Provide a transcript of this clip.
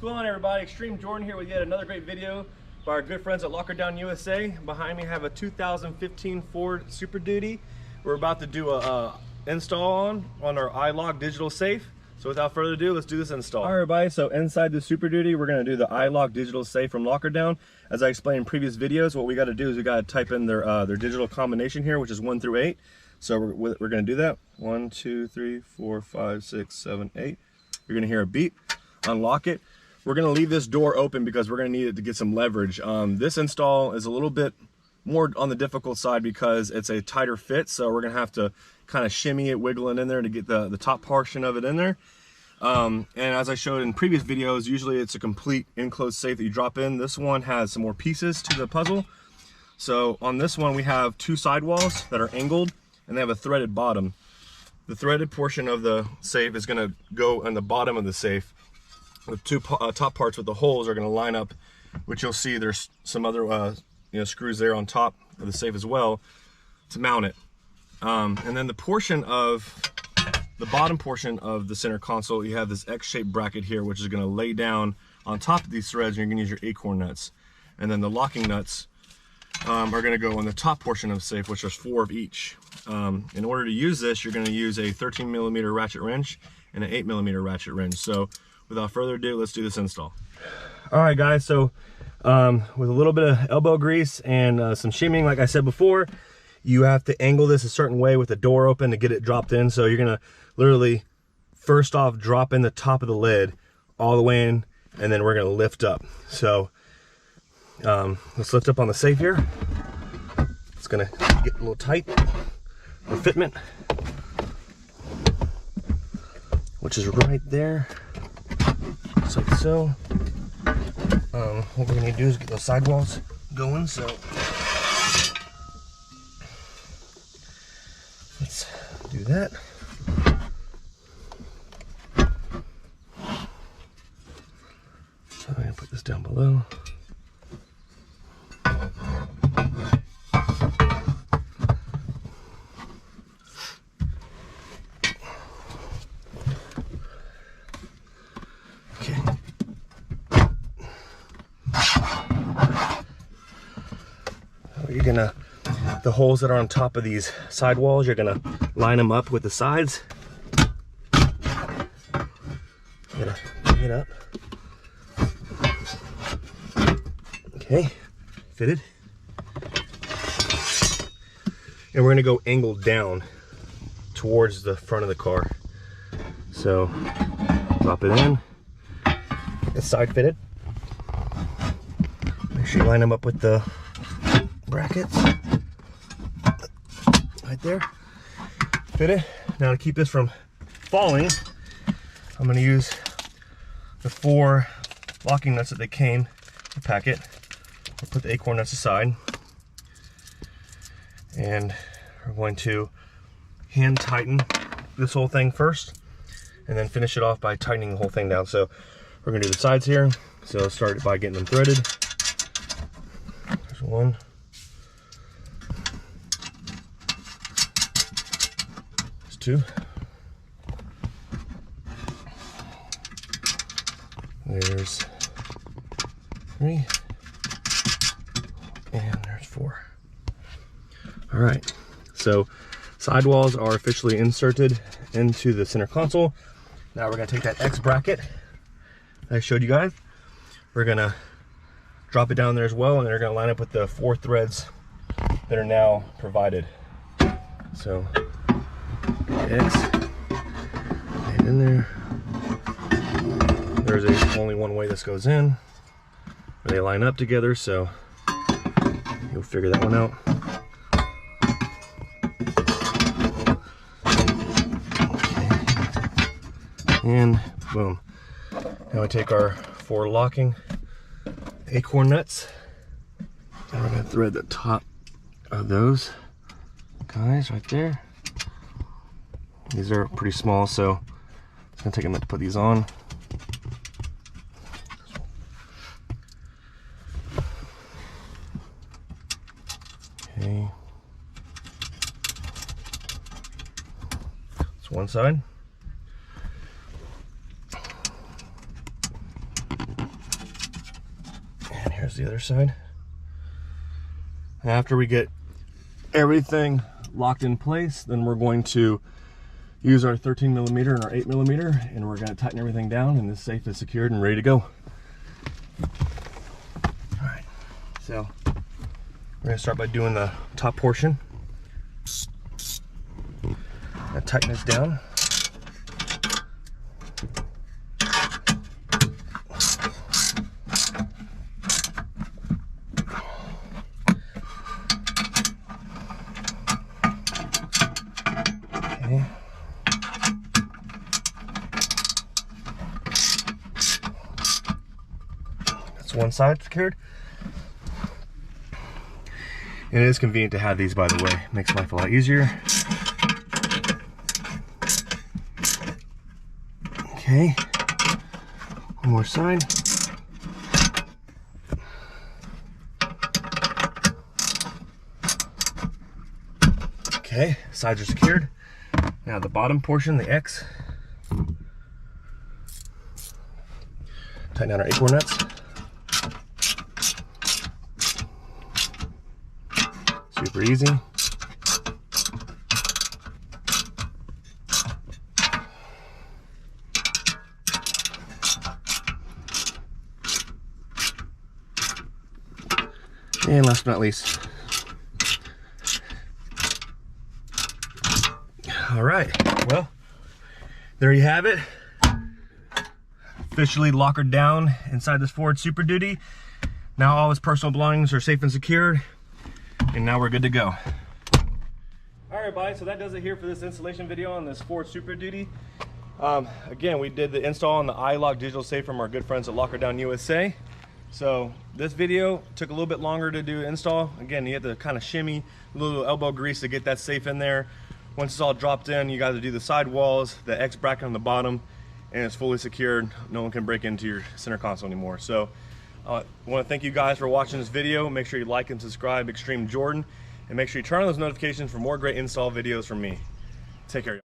going on, everybody? Extreme Jordan here with yet another great video by our good friends at Lockerdown USA. Behind me I have a 2015 Ford Super Duty. We're about to do a install on our iLock digital safe. So without further ado, let's do this install. All right, everybody, so inside the Super Duty, we're gonna do the iLock digital safe from Lockerdown. As I explained in previous videos, what we gotta do is we gotta type in their digital combination here, which is 1 through 8. So we're gonna do that. 1, 2, 3, 4, 5, 6, 7, 8. You're gonna hear a beep, unlock it. We're gonna leave this door open because we're gonna need it to get some leverage. This install is a little bit more on the difficult side because it's a tighter fit, so we're gonna have to kind of shimmy it, wiggle it in there to get the top portion of it in there. And as I showed in previous videos, usually it's a complete enclosed safe that you drop in. This one has some more pieces to the puzzle. So on this one we have 2 sidewalls that are angled and they have a threaded bottom. The threaded portion of the safe is gonna go on the bottom of the safe. The 2 top parts with the holes are gonna line up, which you'll see there's some other screws there on top of the safe as well to mount it. And then the bottom portion of the center console, you have this X-shaped bracket here, which is gonna lay down on top of these threads, and you're gonna use your acorn nuts. And then the locking nuts are gonna go on the top portion of the safe, which is 4 of each. In order to use this, you're gonna use a 13mm ratchet wrench and an 8mm ratchet wrench. So without further ado, let's do this install. All right, guys, so with a little bit of elbow grease and some shimming, like I said before, you have to angle this a certain way with the door open to get it dropped in. So you're gonna literally first off drop in the top of the lid all the way in, and then we're gonna lift up. So let's lift up on the safe here. It's gonna get a little tight for fitment, which is right there, just like so. What we're gonna do is get those sidewalls going. So let's do that. So I'm gonna put this down below. Okay. So you're gonna, the holes that are on top of these sidewalls, you're gonna line them up with the sides. You're gonna bring it up. Okay, fitted. And we're gonna go angled down towards the front of the car. So drop it in. It's side fitted. Make sure you line them up with the brackets right there. Fit it. Now to keep this from falling, I'm going to use the 4 locking nuts that they came in the packet. We'll put the acorn nuts aside, and we're going to hand tighten this whole thing first and then finish it off by tightening the whole thing down. So we're going to do the sides here. So let's start by getting them threaded. There's 1. There's 2. There's 3. And there's 4. All right, so sidewalls are officially inserted into the center console. Now we're gonna take that X bracket I showed you guys. We're gonna drop it down there as well, and they're gonna line up with the 4 threads that are now provided. So X, and in there. There's only one way this goes in. They line up together, so you'll figure that one out. Okay. And boom. Now we take our 4 locking acorn nuts, and we're gonna thread the top of those guys right there. These are pretty small, so it's gonna take a minute to put these on. Okay. That's one side. And here's the other side. After we get everything locked in place, then we're going to use our 13mm and our 8mm, and we're going to tighten everything down, and this safe is secured and ready to go. All right, so we're going to start by doing the top portion. Tighten this down. Okay. That's one side secured. And it is convenient to have these, by the way. Makes life a lot easier. Okay, one more side. Okay, sides are secured. Now the bottom portion, the X. Tighten down our acorn nuts. Super easy. And last but not least, all right, well, there you have it. Officially lockered down inside this Ford Super Duty. Now all his personal belongings are safe and secured, and now we're good to go. All right, everybody, so that does it here for this installation video on this Ford Super Duty. Again, we did the install on the iLock digital safe from our good friends at Lockerdown USA. So this video took a little bit longer to do install. Again, you have to kind of shimmy a little elbow grease to get that safe in there. Once it's all dropped in, you got to do the side walls, the X bracket on the bottom, and it's fully secured. No one can break into your center console anymore. So I want to thank you guys for watching this video. Make sure you like and subscribe, Extreme Jordan, and make sure you turn on those notifications for more great install videos from me. Take care.